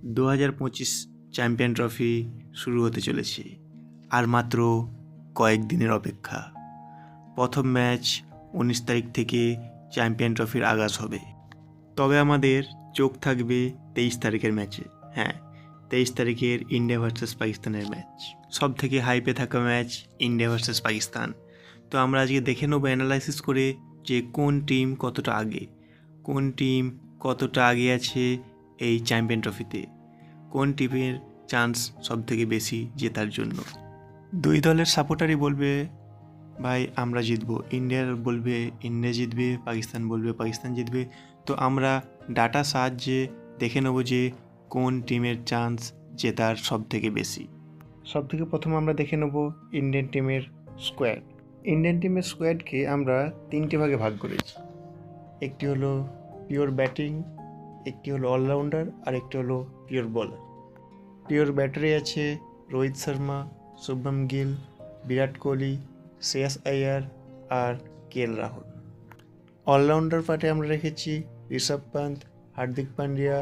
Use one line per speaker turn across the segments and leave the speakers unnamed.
2025 champion trophy শুরু হতে চলেছে আর মাত্র কয়েকদিনের অপেক্ষা। প্রথম ম্যাচ 19 তারিখ থেকে চ্যাম্পিয়ন ট্রফির আগাজ হবে। তবে আমাদের চোখ থাকবে 23 তারিখের ম্যাচে। হ্যাঁ, 23 তারিখের ইন্ডিয়া ভার্সেস পাকিস্তানের ম্যাচ। সব থেকে হাইপে থাকা ম্যাচ ইন্ডিয়া ভার্সেস পাকিস্তান। তো আমরা আজকে দেখে নেবো অ্যানালাইসিস করে যে কোন টিম কতটা আগে, কোন টিম কতটা আগে আছে এই চ্যাম্পিয়ন ট্রফিতে, কোন টিমের চান্স সব থেকে বেশি জেতার জন্য। দুই দলের সাপোর্টারই বলবে ভাই আমরা জিতবো, ইন্ডিয়ার বলবে ইন্ডিয়া জিতবে, পাকিস্তান বলবে পাকিস্তান জিতবে। তো আমরা ডাটার সাহায্যে দেখে নেব যে কোন টিমের চান্স জেতার সব থেকে বেশি। সব থেকে প্রথম আমরা দেখে নেব ইন্ডিয়ান টিমের স্কোয়াড। ইন্ডিয়ান টিমের স্কোয়াডকে আমরা তিনটে ভাগে ভাগ করেছি। একটি হলো পিওর ব্যাটিং, একটি হলো অলরাউন্ডার, আর একটি হলো পিওর বোলার। পিওর ব্যাটারে আছে রোহিত শর্মা, শুভম গিল, বিরাট কোহলি, শ্রেয়াস আইয়ার আর কেএল রাহুল। অলরাউন্ডার পার্টে আমরা রেখেছি ঋষভ পান্ত, হার্দিক পান্ডিয়া,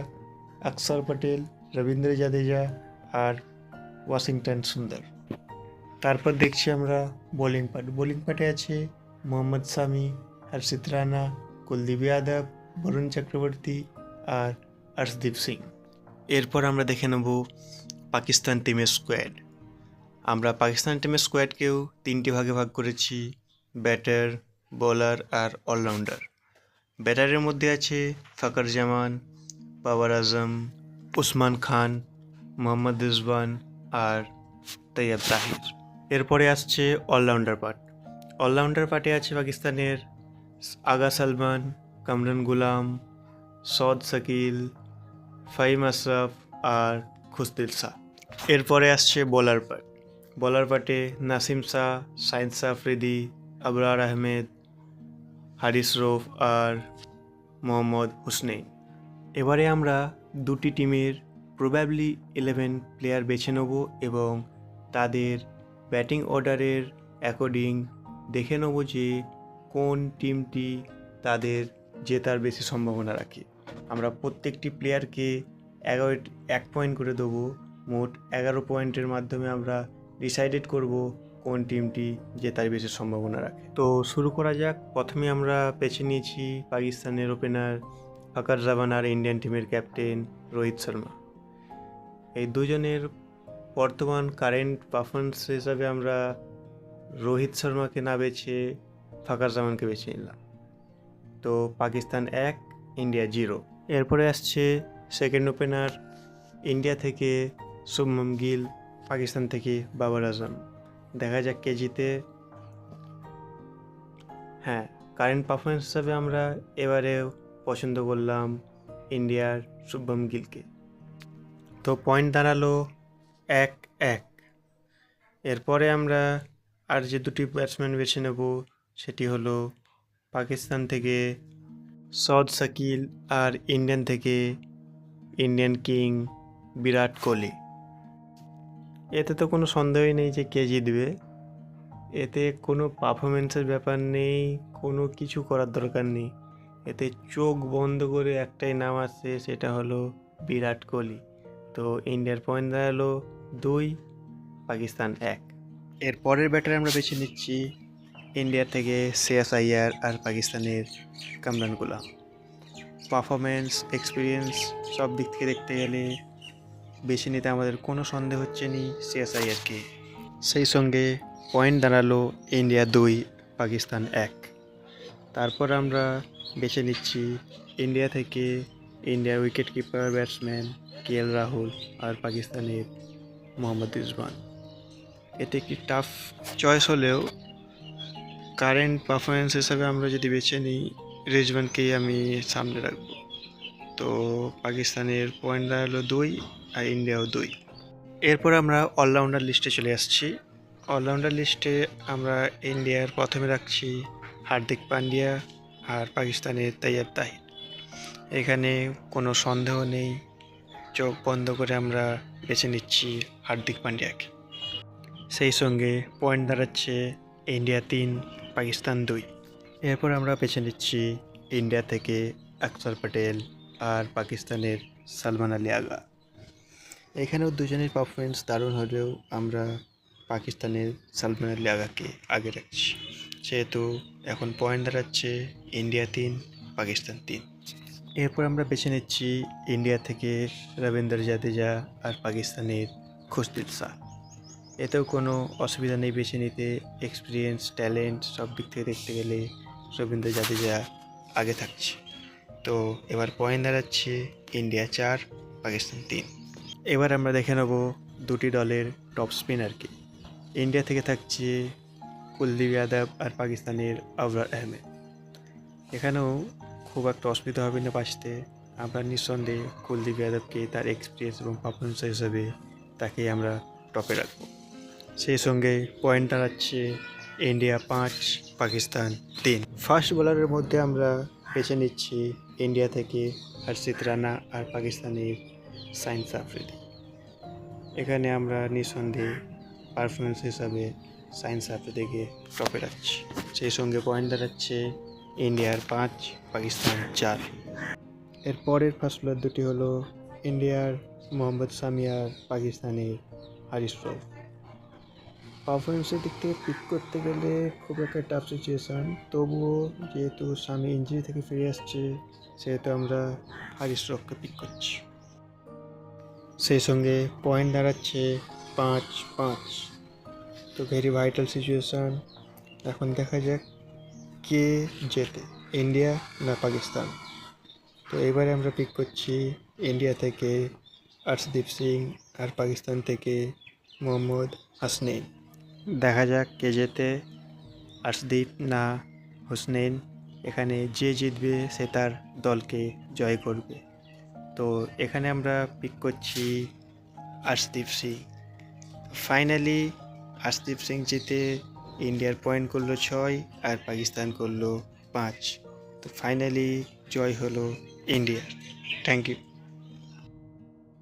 অক্ষর পটেল, রবীন্দ্র জাদেজা আর ওয়াশিংটন সুন্দর। তারপর দেখছি আমরা বোলিং পার্ট। বোলিং পার্টে আছে মোহাম্মদ শামি, হর্ষিত রানা, কুলদীপ যাদব, বরুণ চক্রবর্তী আর অর্শদীপ সিং। এরপর আমরা দেখে নেব পাকিস্তান টিমের স্কোয়াড। আমরা পাকিস্তান টিমের স্কোয়াডকেও তিনটি ভাগে ভাগ করেছি, ব্যাটার, বোলার আর অলরাউন্ডার। ব্যাটারের মধ্যে আছে ফখর জামান, বাবর আজম, উসমান খান, মোহাম্মদ রিজওয়ান আর তৈয়ব তাহির। এরপরে আসছে অলরাউন্ডার পার্ট। অলরাউন্ডার পার্টে আছে পাকিস্তানের আগা সালমান, কামরান গুলাম, সৌদ শাকিল, ফাহিম আশরাফ আর খুশদিল শাহ। এরপরে আসছে বোলার পার্ট। বোলার পার্টে নাসিম শাহ, শাহিন শাহ আফ্রিদি, আবরার আহমেদ, হারিস রৌফ আর মোহাম্মদ হুসনেইন। এবারে আমরা দুটি টিমের প্রবাবলি 11 প্লেয়ার বেছে নেব এবং তাদের ব্যাটিং অর্ডারের অ্যাকর্ডিং দেখে নেব যে কোন টিমটি তাদের জেতার বেশি সম্ভাবনা রাখে। আমরা প্রত্যেকটি প্লেয়ারকে 1 পয়েন্ট করে দেবো। মোট 11 পয়েন্টের মাধ্যমে আমরা ডিসাইডেড করব কোন টিমটি জেতার বেশি সম্ভাবনা রাখে। তো শুরু করা যাক। প্রথমে আমরা বেছে নিয়েছি পাকিস্তানের ওপেনার ফখর জামান আর ইন্ডিয়ান টিমের ক্যাপ্টেন রোহিত শর্মা। এই দুজনের বর্তমান কারেন্ট পারফরমেন্স হিসাবে আমরা রোহিত শর্মাকে না বেছে ফখর জামানকে বেছে নিলাম। তো পাকিস্তান 1, ইন্ডিয়া 0। এরপরে আসছে সেকেন্ড ওপেনার, ইন্ডিয়া থেকে শুভম গিল, পাকিস্তান থেকে বাবর আজম। দেখা যাক কে জিতে। হ্যাঁ, কারেন্ট পারফরমেন্স হিসাবে আমরা এবারেও পছন্দ করলাম ইন্ডিয়ার শুভম গিলকে। তো পয়েন্ট দাঁড়ালো 1-1। এরপরে আমরা আর যে দুটি ব্যাটসম্যান বেছে নেব সেটি হলো পাকিস্তান থেকে সৌদ শাকিল আর ইন্ডিয়ান থেকে ইন্ডিয়ান কিং বিরাট কোহলি। এতে তো কোনো সন্দেহই নেই যে কে জিতবে। এতে কোনো পারফরমেন্সের ব্যাপার নেই, কোনো কিছু করার দরকার নেই। এতে চোখ বন্ধ করে একটাই নাম আসছে, সেটা হলো বিরাট কোহলি। তো ইন্ডিয়ার পয়েন্ট দাঁড়ালো 2, পাকিস্তান 1। এর পরের ব্যাটারে আমরা বেছে নিচ্ছি ইন্ডিয়া থেকে শ্রেয়াস আইয়ার আর পাকিস্তানের কামরান গুলাম। পারফরমেন্স, এক্সপিরিয়েন্স সব দিক থেকে দেখতে গেলে বেছে নিতে আমাদের কোনো সন্দেহ হচ্ছে না শ্রেয়াস আইয়ারকে। সেই সঙ্গে পয়েন্ট দাঁড়ালো ইন্ডিয়া 2, পাকিস্তান 1। তারপর আমরা বেছে নিচ্ছি ইন্ডিয়া থেকে ইন্ডিয়ার wicket keeper batsman KL Rahul আর পাকিস্তানের মোহাম্মদ রিজওয়ান। এতে একটি টাফ চয়েস হলেও কারেন্ট পারফরমেন্স হিসাবে আমরা যদি বেছে নিই রিজওয়ানকেই আমি সামনে রাখবো। তো পাকিস্তানের পয়েন্ট দাঁড়ালো 2 আর ইন্ডিয়াও 2। এরপর আমরা অলরাউন্ডার লিস্টে চলে আসছি। অলরাউন্ডার লিস্টে আমরা ইন্ডিয়ার প্রথমে রাখছি হার্দিক পান্ডিয়া আর পাকিস্তানের তৈয়ব তাহির। এখানে কোনো সন্দেহ নেই, চোখ বন্ধ করে আমরা বেছে নিচ্ছি হার্দিক পান্ডিয়াকে। সেই সঙ্গে পয়েন্ট দাঁড়াচ্ছে ইন্ডিয়া 3, পাকিস্তান 2। এরপর আমরা বেছে নিচ্ছি ইন্ডিয়া থেকে অক্ষর পটেল আর পাকিস্তানের সালমান আলী আগা। এখানেও দুজনের পারফরমেন্স দারুণ হলেও আমরা পাকিস্তানের সালমান আলী আগাকে আগে রাখছি, সেহেতু এখন পয়েন্ট দাঁড়াচ্ছে ইন্ডিয়া 3 পাকিস্তান 3। এরপর আমরা বেছে নিচ্ছি ইন্ডিয়া থেকে রবীন্দ্র জাদেজা আর পাকিস্তানের খুশদিল শাহ। এতেও কোনো অসুবিধা নেই বেছে নিতে, এক্সপিরিয়েন্স ট্যালেন্ট সব দিক থেকে দেখতে গেলে রবীন্দ্র জাদেজা আগে থাকছে। তো এবার পয়েন্ট দাঁড়াচ্ছে ইন্ডিয়া 4 পাকিস্তান 3। এবার আমরা দেখে নেব দুটি দলের টপ স্পিনারকে। ইন্ডিয়া থেকে থাকছে কুলদীপ যাদব আর পাকিস্তানের আবরার আহমেদ। এখানেও খুব একটা অসুবিধা হবে না বাঁচতে, আমরা নিঃসন্দেহে কুলদীপ যাদবকে তার এক্সপিরিয়েন্স এবং পারফরমেন্স হিসাবে তাকে আমরা টপে রাখবো। সেই সঙ্গে পয়েন্ট দাঁড়াচ্ছে ইন্ডিয়া 5 পাকিস্তান 3। ফাস্ট বোলারের মধ্যে আমরা বেছে নিচ্ছি ইন্ডিয়া থেকে হর্ষিত রানা আর পাকিস্তানের সাইন্স আফ্রিদি। এখানে আমরা নিঃসন্দেহে পারফরমেন্স হিসাবে সাইন্স আফ্রিদিকে টপে রাখছি। সেই সঙ্গে পয়েন্ট দাঁড়াচ্ছে ইন্ডিয়ার 5 পাকিস্তান 4। এর পরের ফাস্ট বোলার দুটি হলো ইন্ডিয়ার মোহাম্মদ শামি আর পাকিস্তানের হারিস রফ। পারফরমেন্সের দিক থেকে পিক করতে গেলে খুব একটা টাফ সিচুয়েশান, তবুও যেহেতু শামি ইঞ্জুরি থেকে ফিরে আসছে সেহেতু আমরা হারিস রফকে পিক করছি। সেই সঙ্গে পয়েন্ট দাঁড়াচ্ছে 5-5। তো ভেরি ভাইটাল সিচুয়েশান, এখন দেখা যাক কে জেতে, ইন্ডিয়া না পাকিস্তান। তো এবারে আমরা পিক করছি ইন্ডিয়া থেকে আর্শদীপ সিং আর পাকিস্তান থেকে মোহাম্মদ হাসনেইন। দেখা যাক কে জেতে, আর্শদীপ না হোসনেইন। এখানে যে জিতবে সে তার দলকে জয় করবে। তো এখানে আমরা পিক করছি আর্শদীপ সিং। ফাইনালি আর্শদীপ সিং জিতে ইন্ডিয়ার পয়েন্ট করলো 6 আর পাকিস্তান করলো 5। তো ফাইনালি জয় হলো ইন্ডিয়ার। Thank you.